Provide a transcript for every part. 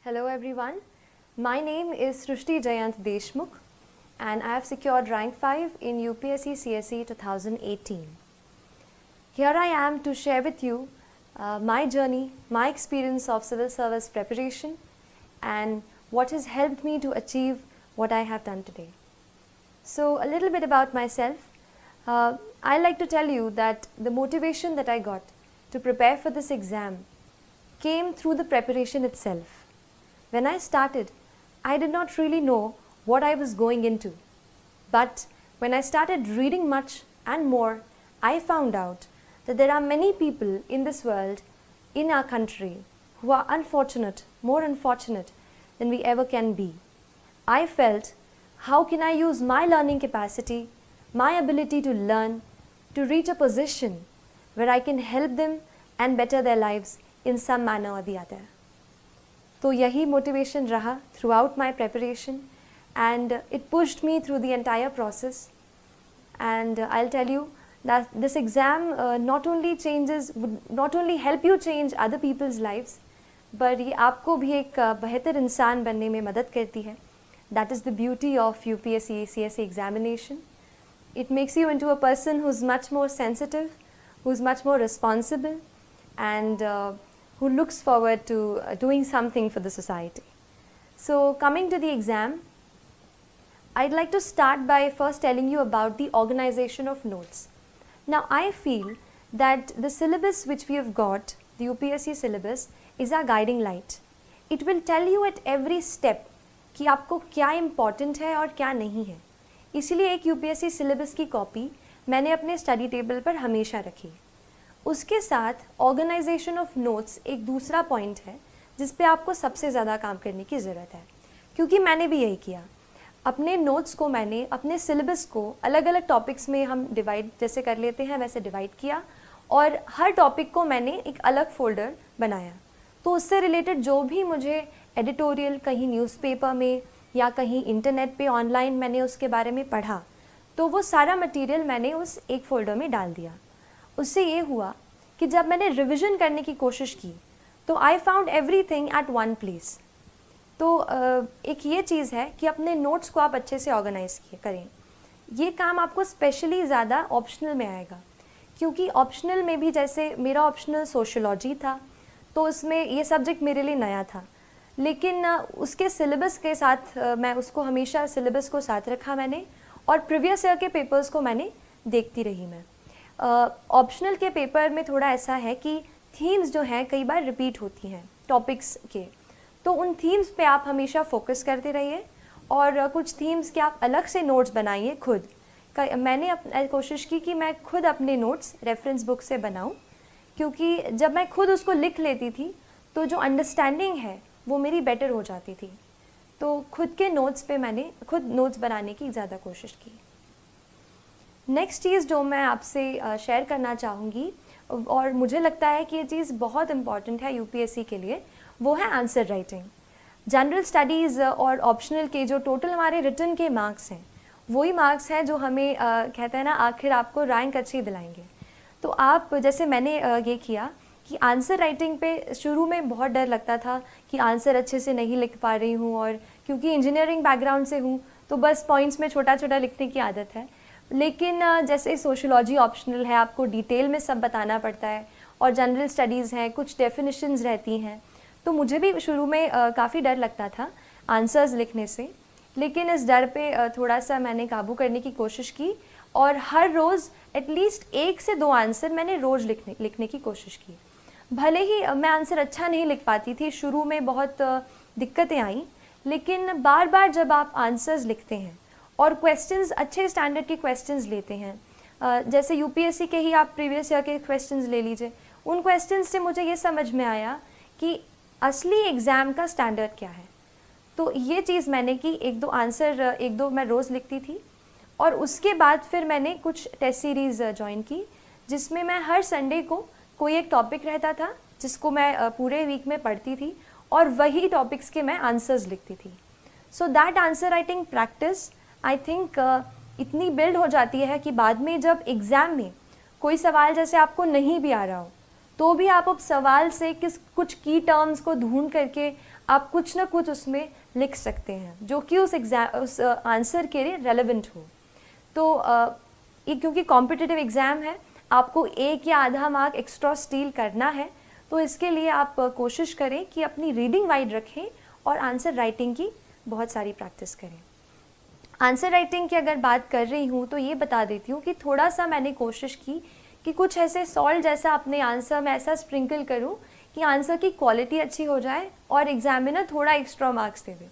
Hello everyone, my name is Srushti Jayant Deshmukh and I have secured rank 5 in UPSC CSE 2018. Here I am to share with you my journey, my experience of civil service preparation and what has helped me to achieve what I have done today. So a little bit about myself. I like to tell you that the motivation that I got to prepare for this exam came through the preparation itself. When I started, I did not really know what I was going into. But when I started reading much and more, I found out that there are many people in this world, in our country, who are unfortunate, more unfortunate than we ever can be. I felt, how can I use my learning capacity, my ability to learn, to reach a position where I can help them and better their lives in some manner or the other. तो यही motivation रहा throughout my preparation and it pushed me through the entire process and I will tell you that this exam not only help you change other people's lives but ये आपको भी एक बेहतर इंसान बनने में मदद करती है. That is the beauty of UPSC CSE examination. It makes you into a person who is much more sensitive, who is much more responsible and who looks forward to doing something for the society. So coming to the exam, I'd like to start by first telling you about the organization of notes. Now I feel that the syllabus which we have got, the UPSC syllabus, is our guiding light. It will tell you at every step कि आपको क्या important है और क्या नहीं है. इसीलिए एक UPSC syllabus की कॉपी मैंने अपने स्टडी टेबल पर हमेशा रखी. उसके साथ ऑर्गेनाइजेशन ऑफ नोट्स एक दूसरा पॉइंट है जिस पे आपको सबसे ज़्यादा काम करने की ज़रूरत है, क्योंकि मैंने भी यही किया. अपने नोट्स को मैंने अपने सिलेबस को अलग अलग टॉपिक्स में हम डिवाइड जैसे कर लेते हैं वैसे डिवाइड किया और हर टॉपिक को मैंने एक अलग फोल्डर बनाया. तो उससे रिलेटेड जो भी मुझे एडिटोरियल कहीं न्यूज़पेपर में या कहीं इंटरनेट पे ऑनलाइन मैंने उसके बारे में पढ़ा, तो वो सारा मटेरियल मैंने उस एक फ़ोल्डर में डाल दिया. उससे ये हुआ कि जब मैंने रिवीजन करने की कोशिश की तो I found everything at one place. तो एक ये चीज़ है कि अपने नोट्स को आप अच्छे से ऑर्गेनाइज करें. ये काम आपको स्पेशली ज़्यादा ऑप्शनल में आएगा, क्योंकि ऑप्शनल में भी जैसे मेरा ऑप्शनल सोशियोलॉजी था तो उसमें ये सब्जेक्ट मेरे लिए नया था, लेकिन उसके सिलेबस के साथ मैं उसको हमेशा सिलेबस को साथ रखा मैंने और प्रीवियस ईयर के पेपर्स को मैंने देखती रही. मैं ऑप्शनल के पेपर में थोड़ा ऐसा है कि थीम्स जो हैं कई बार रिपीट होती हैं टॉपिक्स के, तो उन थीम्स पे आप हमेशा फोकस करते रहिए और कुछ थीम्स के आप अलग से नोट्स बनाइए खुद. मैंने कोशिश की कि मैं खुद अपने नोट्स रेफरेंस बुक से बनाऊं, क्योंकि जब मैं खुद उसको लिख लेती थी तो जो अंडरस्टैंडिंग है वो मेरी बेटर हो जाती थी. तो खुद के नोट्स पे मैंने खुद नोट्स बनाने की ज़्यादा कोशिश की. नेक्स्ट चीज़ जो मैं आपसे शेयर करना चाहूँगी और मुझे लगता है कि ये चीज़ बहुत इम्पॉर्टेंट है UPSC के लिए, वो है आंसर राइटिंग. जनरल स्टडीज़ और ऑप्शनल के जो टोटल हमारे रिटन के मार्क्स हैं वही मार्क्स हैं जो हमें कहते हैं ना आखिर आपको रैंक अच्छी दिलाएंगे. तो आप जैसे मैंने ये किया कि आंसर राइटिंग पे शुरू में बहुत डर लगता था कि आंसर अच्छे से नहीं लिख पा रही हूँ, और क्योंकि इंजीनियरिंग बैकग्राउंड से हूँ तो बस पॉइंट्स में छोटा छोटा लिखने की आदत है. लेकिन जैसे सोशियोलॉजी ऑप्शनल है, आपको डिटेल में सब बताना पड़ता है, और जनरल स्टडीज़ हैं, कुछ डेफिनेशंस रहती हैं, तो मुझे भी शुरू में काफ़ी डर लगता था आंसर्स लिखने से. लेकिन इस डर पे थोड़ा सा मैंने काबू करने की कोशिश की और हर रोज़ एटलीस्ट 1 से 2 आंसर मैंने रोज़ लिखने की कोशिश की. भले ही मैं आंसर अच्छा नहीं लिख पाती थी, शुरू में बहुत दिक्कतें आई, लेकिन बार बार जब आप आंसर्स लिखते हैं और क्वेश्चंस अच्छे स्टैंडर्ड के क्वेश्चंस लेते हैं, जैसे UPSC के ही आप प्रीवियस ईयर के क्वेश्चंस ले लीजिए, उन क्वेश्चंस से मुझे ये समझ में आया कि असली एग्ज़ाम का स्टैंडर्ड क्या है. तो ये चीज़ मैंने की, 1-2 आंसर 1-2 मैं रोज़ लिखती थी. और उसके बाद फिर मैंने कुछ टेस्ट सीरीज़ ज्वाइन की जिसमें मैं हर संडे को कोई एक टॉपिक रहता था जिसको मैं पूरे वीक में पढ़ती थी और वही टॉपिक्स के मैं आंसर्स लिखती थी. So that answer writing practice I think इतनी बिल्ड हो जाती है कि बाद में जब एग्ज़ाम में कोई सवाल जैसे आपको नहीं भी आ रहा हो तो भी आप अब सवाल से कुछ की टर्म्स को ढूंढ करके आप कुछ ना कुछ उसमें लिख सकते हैं जो कि उस आंसर के लिए रेलेवेंट हो। तो ये क्योंकि कॉम्पिटिटिव एग्ज़ाम है, आपको 1 या आधा मार्क एक्स्ट्रा स्टील करना है, तो इसके लिए आप कोशिश करें कि अपनी रीडिंग वाइड रखें और आंसर राइटिंग की बहुत सारी प्रैक्टिस करें। आंसर राइटिंग की अगर बात कर रही हूँ तो ये बता देती हूँ कि थोड़ा सा मैंने कोशिश की कि कुछ ऐसे सॉल्ट जैसा अपने आंसर में ऐसा स्प्रिंकल करूँ कि आंसर की क्वालिटी अच्छी हो जाए और एग्जामिनर थोड़ा एक्स्ट्रा मार्क्स दे दे।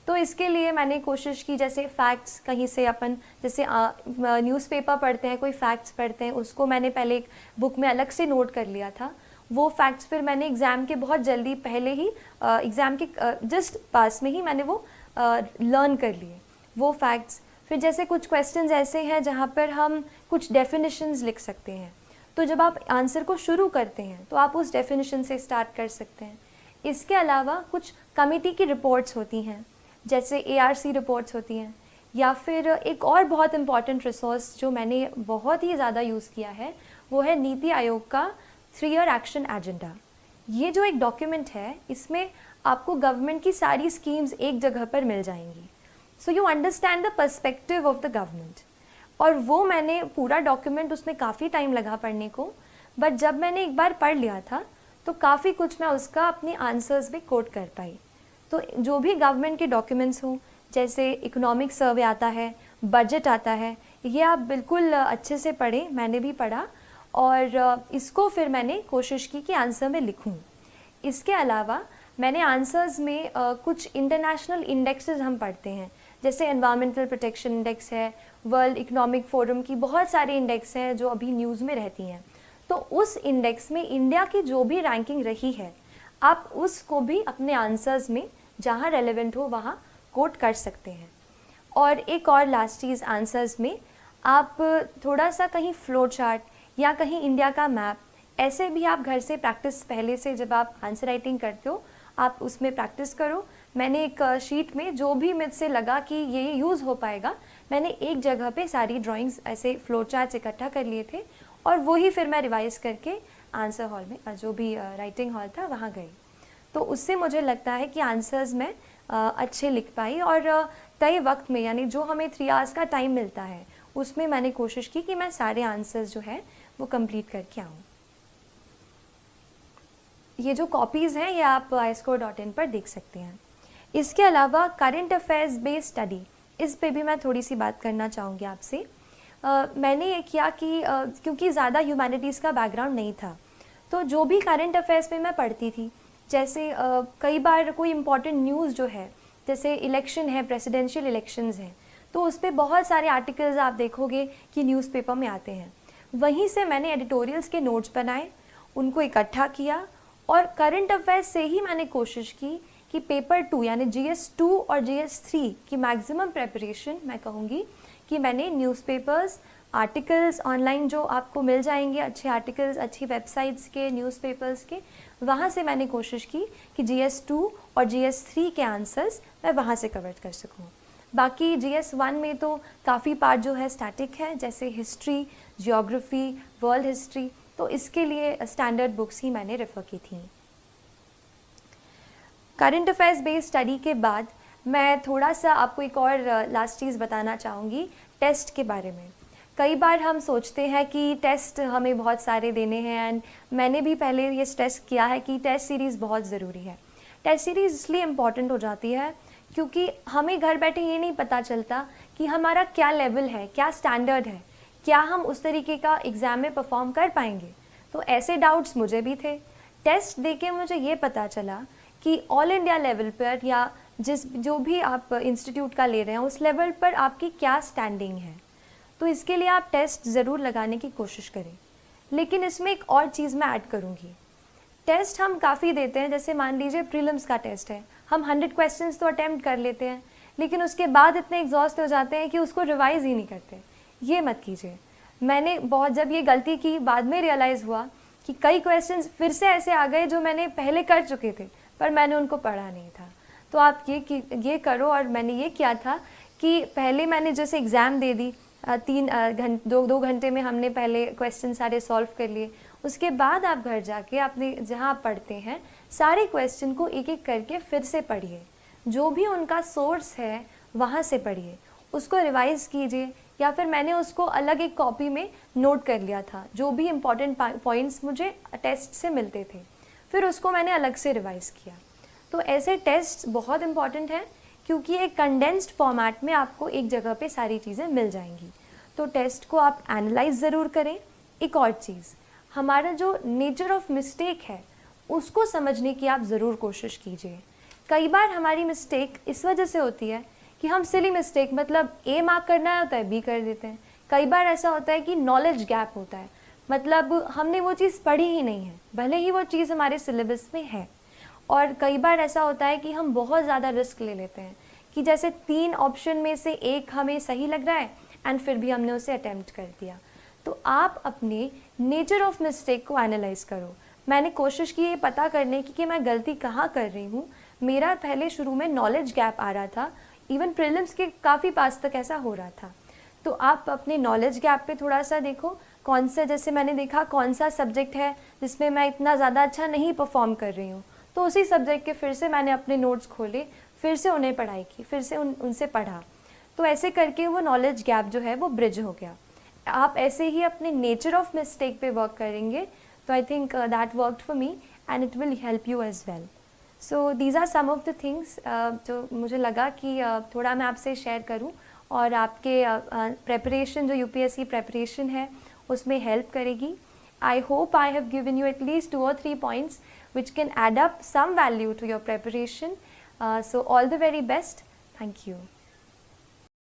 तो इसके लिए मैंने कोशिश की, जैसे फैक्ट्स कहीं से अपन जैसे न्यूज़पेपर पढ़ते हैं, कोई फैक्ट्स पढ़ते हैं, उसको मैंने पहले एक बुक में अलग से नोट कर लिया था। वो फैक्ट्स फिर मैंने एग्ज़ाम के बहुत जल्दी पहले ही एग्ज़ाम के जस्ट पास में ही मैंने वो लर्न कर लिए वो फैक्ट्स। फिर जैसे कुछ क्वेश्चंस ऐसे हैं जहाँ पर हम कुछ डेफिनेशंस लिख सकते हैं, तो जब आप आंसर को शुरू करते हैं तो आप उस डेफिनेशन से स्टार्ट कर सकते हैं। इसके अलावा कुछ कमेटी की रिपोर्ट्स होती हैं, जैसे ARC रिपोर्ट्स होती हैं, या फिर एक और बहुत इम्पॉर्टेंट रिसोर्स जो मैंने बहुत ही ज़्यादा यूज़ किया है वो है नीति आयोग का 3 ईयर एक्शन एजेंडा। ये जो एक डॉक्यूमेंट है, इसमें आपको गवर्नमेंट की सारी स्कीम्स एक जगह पर मिल जाएंगी, so you understand the perspective of the government. और वो मैंने पूरा डॉक्यूमेंट, उसमें काफ़ी टाइम लगा पढ़ने को, बट जब मैंने एक बार पढ़ लिया था तो काफ़ी कुछ मैं उसका अपने आंसर्स में कोट कर पाई। तो जो भी गवर्नमेंट के डॉक्यूमेंट्स हों, जैसे इकोनॉमिक सर्वे आता है, बजट आता है, ये आप बिल्कुल अच्छे से पढ़ें। मैंने भी पढ़ा और इसको फिर मैंने कोशिश की कि आंसर में लिखूं। इसके अलावा मैंने आंसर्स में कुछ इंटरनेशनल इंडेक्सेस हम पढ़ते हैं, जैसे एनवायरमेंटल प्रोटेक्शन इंडेक्स है, वर्ल्ड इकोनॉमिक फोरम की बहुत सारे इंडेक्स हैं जो अभी न्यूज़ में रहती हैं। तो उस इंडेक्स में इंडिया की जो भी रैंकिंग रही है, आप उसको भी अपने आंसर्स में जहाँ रेलेवेंट हो वहाँ कोट कर सकते हैं। और एक और लास्ट चीज़, आंसर्स में आप थोड़ा सा कहीं फ्लो चार्ट या कहीं इंडिया का मैप, ऐसे भी आप घर से प्रैक्टिस, पहले से जब आप आंसर राइटिंग करते हो आप उसमें प्रैक्टिस करो। मैंने एक शीट में जो भी मुझसे लगा कि ये यूज़ हो पाएगा, मैंने एक जगह पे सारी ड्राइंग्स ऐसे फ्लो चार्ट्स इकट्ठा कर लिए थे और वही फिर मैं रिवाइज़ करके आंसर हॉल में, जो भी राइटिंग हॉल था, वहाँ गई। तो उससे मुझे लगता है कि आंसर्स मैं अच्छे लिख पाई और तय वक्त में, यानी जो हमें 3 आवर्स का टाइम मिलता है, उसमें मैंने कोशिश की कि मैं सारे आंसर्स जो है वो कंप्लीट करके आऊँ। ये जो कॉपीज़ हैं ये आप iscore.in पर देख सकते हैं। इसके अलावा करंट अफेयर्स बेस्ड स्टडी, इस पे भी मैं थोड़ी सी बात करना चाहूँगी आपसे। मैंने ये किया कि क्योंकि ज़्यादा ह्यूमैनिटीज़ का बैकग्राउंड नहीं था, तो जो भी करंट अफेयर्स पे मैं पढ़ती थी, जैसे कई बार कोई इम्पॉर्टेंट न्यूज़ जो है, जैसे इलेक्शन है, प्रेसिडेंशियल इलेक्शंस हैं, तो उस पर बहुत सारे आर्टिकल्स आप देखोगे कि न्यूज़पेपर में आते हैं। वहीं से मैंने एडिटोरियल्स के नोट्स बनाए, उनको इकट्ठा किया और करंट अफेयर्स से ही मैंने कोशिश की कि पेपर 2 यानी GS 2 और GS 3 की मैक्सिमम प्रेपरेशन मैं कहूँगी कि मैंने न्यूज़पेपर्स, आर्टिकल्स ऑनलाइन जो आपको मिल जाएंगे, अच्छे आर्टिकल्स अच्छी वेबसाइट्स के, न्यूज़पेपर्स के, वहाँ से मैंने कोशिश की कि GS 2 और GS 3 के आंसर्स मैं वहाँ से कवर कर सकूँ। बाकी GS 1 में तो काफ़ी पार्ट जो है स्टैटिक है, जैसे हिस्ट्री, जियोग्राफी, वर्ल्ड हिस्ट्री, तो इसके लिए स्टैंडर्ड बुक्स ही मैंने रेफ़र की थी। करंट अफेयर्स बेस्ड स्टडी के बाद मैं थोड़ा सा आपको एक और लास्ट चीज़ बताना चाहूँगी टेस्ट के बारे में। कई बार हम सोचते हैं कि टेस्ट हमें बहुत सारे देने हैं, एंड मैंने भी पहले ये टेस्ट किया है कि टेस्ट सीरीज़ बहुत ज़रूरी है। टेस्ट सीरीज़ इसलिए इम्पॉर्टेंट हो जाती है क्योंकि हमें घर बैठे ये नहीं पता चलता कि हमारा क्या लेवल है, क्या स्टैंडर्ड है, क्या हम उस तरीके का एग्ज़ाम में परफॉर्म कर पाएंगे। तो ऐसे डाउट्स मुझे भी थे। टेस्ट देके मुझे ये पता चला कि ऑल इंडिया लेवल पर या जो भी आप इंस्टीट्यूट का ले रहे हैं उस लेवल पर आपकी क्या स्टैंडिंग है। तो इसके लिए आप टेस्ट ज़रूर लगाने की कोशिश करें। लेकिन इसमें एक और चीज़ मैं ऐड करूँगी। टेस्ट हम काफ़ी देते हैं, जैसे मान लीजिए प्रीलिम्स का टेस्ट है, हम 100 क्वेश्चंस तो अटैम्प्ट कर लेते हैं, लेकिन उसके बाद इतने एग्जॉस्ट हो जाते हैं कि उसको रिवाइज़ ही नहीं करते। ये मत कीजिए। मैंने बहुत जब ये गलती की, बाद में रियलाइज़ हुआ कि कई क्वेश्चंस फिर से ऐसे आ गए जो मैंने पहले कर चुके थे पर मैंने उनको पढ़ा नहीं था। तो आप ये करो। और मैंने ये किया था कि पहले मैंने जैसे एग्ज़ाम दे दी, 2 घंटे में हमने पहले क्वेश्चन सारे सॉल्व कर लिए, उसके बाद आप घर जाके अपने जहाँ आप पढ़ते हैं सारे क्वेश्चन को एक एक करके फिर से पढ़िए, जो भी उनका सोर्स है वहाँ से पढ़िए, उसको रिवाइज़ कीजिए, या फिर मैंने उसको अलग एक कॉपी में नोट कर लिया था, जो भी इम्पॉर्टेंट पॉइंट्स मुझे टेस्ट से मिलते थे, फिर उसको मैंने अलग से रिवाइज़ किया। तो ऐसे टेस्ट बहुत इम्पॉर्टेंट हैं, क्योंकि एक कंडेंस्ड फॉर्मेट में आपको एक जगह पे सारी चीज़ें मिल जाएंगी। तो टेस्ट को आप एनालाइज ज़रूर करें। एक और चीज़, हमारा जो नेचर ऑफ मिस्टेक है उसको समझने की आप ज़रूर कोशिश कीजिए। कई बार हमारी मिस्टेक इस वजह से होती है कि हम सिली मिस्टेक, मतलब ए मार्क करना होता है बी कर देते हैं। कई बार ऐसा होता है कि नॉलेज गैप होता है, मतलब हमने वो चीज़ पढ़ी ही नहीं है, भले ही वो चीज़ हमारे सिलेबस में है। और कई बार ऐसा होता है कि हम बहुत ज़्यादा रिस्क ले लेते हैं कि जैसे 3 ऑप्शन में से एक हमें सही लग रहा है एंड फिर भी हमने उसे अटेम्प्ट कर दिया। तो आप अपने नेचर ऑफ मिस्टेक को एनालाइज करो। मैंने कोशिश की ये पता करने की कि मैं गलती कहाँ कर रही हूँ। मेरा पहले शुरू में नॉलेज गैप आ रहा था, इवन प्रीलिम्स के काफ़ी पास तक ऐसा हो रहा था। तो आप अपने नॉलेज गैप पे थोड़ा सा देखो, कौन सा, जैसे मैंने देखा कौन सा सब्जेक्ट है जिसमें मैं इतना ज़्यादा अच्छा नहीं परफॉर्म कर रही हूँ, तो उसी सब्जेक्ट के फिर से मैंने अपने नोट्स खोले, फिर से उन्हें पढ़ाई की, फिर से उनसे पढ़ा। तो ऐसे करके वो नॉलेज गैप जो है वो ब्रिज हो गया। आप ऐसे ही अपने नेचर ऑफ मिस्टेक पे वर्क करेंगे, तो I think that worked for me and it will help you as well. So these are some of the things जो मुझे लगा कि थोड़ा मैं आपसे शेयर करूं और आपके प्रेपरेशन जो यूपीएससी प्रेपरेशन है उसमें हेल्प करेगी। I hope I have given you at least 2 or 3 points which can add up some value to your preparation. So all the very best. Thank you.